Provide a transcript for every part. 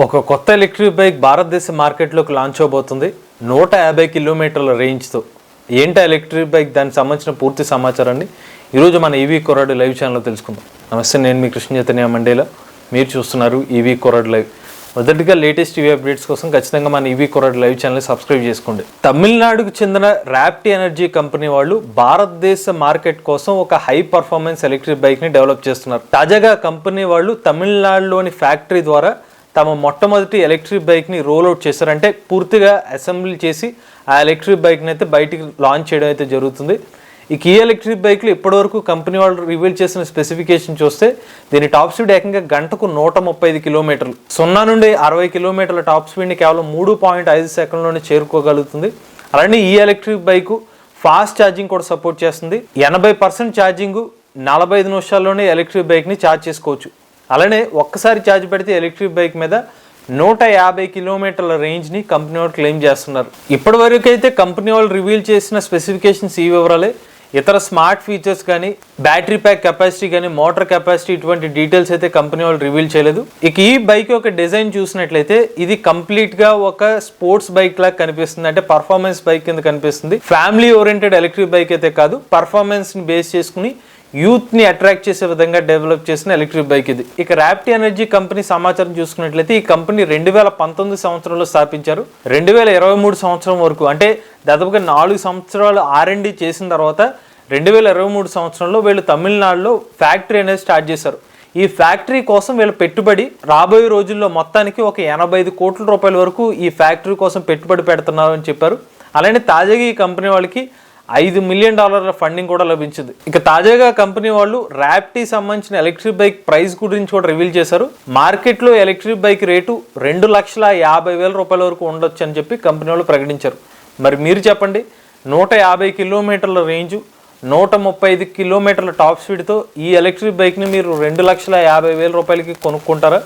ఒక కొత్త electric bike భారతదేశ మార్కెట్లోకి లాంచ్ అవబోతుంది 150 కిలోమీటర్ల రేంజ్తో. ఏంటి ఎలక్ట్రిక్ బైక్, దానికి సంబంధించిన పూర్తి సమాచారాన్ని ఈరోజు మన ఈవీ కొరాడు లైవ్ ఛానల్లో తెలుసుకుందాం. నమస్తే, నేను మీ కృష్ణ చైతన్య మండేలా. మీరు చూస్తున్నారు ఈవీ కొరాడు లైవ్. మొదటిగా లేటెస్ట్ టీవీ అప్డేట్స్ కోసం ఖచ్చితంగా మన ఈవీ కొరాడు లైవ్ ఛానల్ సబ్స్క్రైబ్ చేసుకోండి. తమిళనాడుకు చెందిన ర్యాప్టీ ఎనర్జీ కంపెనీ వాళ్ళు భారతదేశ మార్కెట్ కోసం ఒక హై పర్ఫార్మెన్స్ ఎలక్ట్రిక్ బైక్ని డెవలప్ చేస్తున్నారు. తాజాగా కంపెనీ వాళ్ళు తమిళనాడులోని ఫ్యాక్టరీ ద్వారా తమ మొట్టమొదటి ఎలక్ట్రిక్ బైక్ని రోల్ అవుట్ చేశారు. అంటే పూర్తిగా అసెంబ్లీ చేసి ఆ ఎలక్ట్రిక్ బైక్ని అయితే బయటికి లాంచ్ చేయడం అయితే జరుగుతుంది. ఈ ఎలక్ట్రిక్ బైక్లు ఇప్పటివరకు కంపెనీ వాళ్ళు రివీల్ చేసిన స్పెసిఫికేషన్ చూస్తే దీని టాప్ స్పీడ్ ఏకంగా గంటకు 135 కిలోమీటర్లు, 0 నుండి 60 కిలోమీటర్ల టాప్ స్పీడ్ని కేవలం 3.5 సెకండ్లోనే చేరుకోగలుగుతుంది. అలానే ఈ ఎలక్ట్రిక్ బైక్ ఫాస్ట్ ఛార్జింగ్ కూడా సపోర్ట్ చేస్తుంది. 80% ఛార్జింగ్ 45 నిమిషాల్లోనే ఎలక్ట్రిక్ బైక్ని ఛార్జ్ చేసుకోవచ్చు. అలానే ఒక్కసారి ఛార్జ్ పెడితే ఎలక్ట్రిక్ బైక్ మీద 150 కిలోమీటర్ల రేంజ్ని కంపెనీ వాళ్ళు క్లెయిమ్ చేస్తున్నారు. ఇప్పటి వరకు అయితే కంపెనీ వాళ్ళు రివీల్ చేసిన స్పెసిఫికేషన్స్ ఈ వివరాలే. ఇతర స్మార్ట్ ఫీచర్స్ కానీ, బ్యాటరీ ప్యాక్ కెపాసిటీ కానీ, మోటార్ కెపాసిటీ, ఇటువంటి డీటెయిల్స్ అయితే కంపెనీ వాళ్ళు రివీల్ చేయలేదు. ఇక ఈ బైక్ యొక్క డిజైన్ చూసినట్లయితే ఇది కంప్లీట్గా ఒక స్పోర్ట్స్ బైక్ లాగా కనిపిస్తుంది. అంటే పర్ఫార్మెన్స్ బైక్ కింద కనిపిస్తుంది. ఫ్యామిలీ ఓరియంటెడ్ ఎలక్ట్రిక్ బైక్ అయితే కాదు, పర్ఫార్మెన్స్ని బేస్ చేసుకుని యూత్ని అట్రాక్ట్ చేసే విధంగా డెవలప్ చేసిన ఎలక్ట్రిక్ బైక్ ఇది. ఇక ర్యాప్టీ ఎనర్జీ కంపెనీ సమాచారం చూసుకున్నట్లయితే ఈ కంపెనీ 2019 సంవత్సరంలో స్థాపించారు. 2023 సంవత్సరం వరకు, అంటే దాదాపుగా 4 సంవత్సరాలు R&D చేసిన తర్వాత 2023 సంవత్సరంలో వీళ్ళు తమిళనాడులో ఫ్యాక్టరీ అనేది స్టార్ట్ చేశారు. ఈ ఫ్యాక్టరీ కోసం వీళ్ళ పెట్టుబడి రాబోయే రోజుల్లో మొత్తానికి ఒక 85 కోట్ల రూపాయల వరకు ఈ ఫ్యాక్టరీ కోసం పెట్టుబడి పెడుతున్నారు అని చెప్పారు. అలానే తాజాగా ఈ కంపెనీ వాళ్ళకి $5 మిలియన్ ఫండింగ్ కూడా లభించింది. ఇక తాజాగా కంపెనీ వాళ్ళు ర్యాప్టీ సంబంధించిన ఎలక్ట్రిక్ బైక్ ప్రైస్ గురించి కూడా రివీల్ చేశారు. మార్కెట్లో ఎలక్ట్రిక్ బైక్ రేటు 2,50,000 రూపాయల వరకు ఉండొచ్చు అని చెప్పి కంపెనీ వాళ్ళు ప్రకటించారు. మరి మీరు చెప్పండి, 150 కిలోమీటర్ల రేంజు, 135 కిలోమీటర్ల టాప్ స్పీడ్తో ఈ ఎలక్ట్రిక్ బైక్ని మీరు 2,50,000 రూపాయలకి కొనుక్కుంటారా?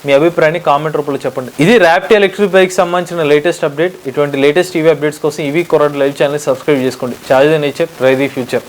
మీ అభిప్రాయాన్ని కామెంట్ రూపంలో చెప్పండి. ఇది ర్యాప్టీ ఎలక్ట్రిక్ బైక్ సంబంధించిన లేటెస్ట్ అప్డేట్. ఇటువంటి లేటెస్ట్ టీవీ అప్డేట్స్ కోసం ఈవీ కొరాడు లైవ్ ఛానల్ సబ్స్క్రైబ్ చేసుకోండి. Charge the nature, drive the future.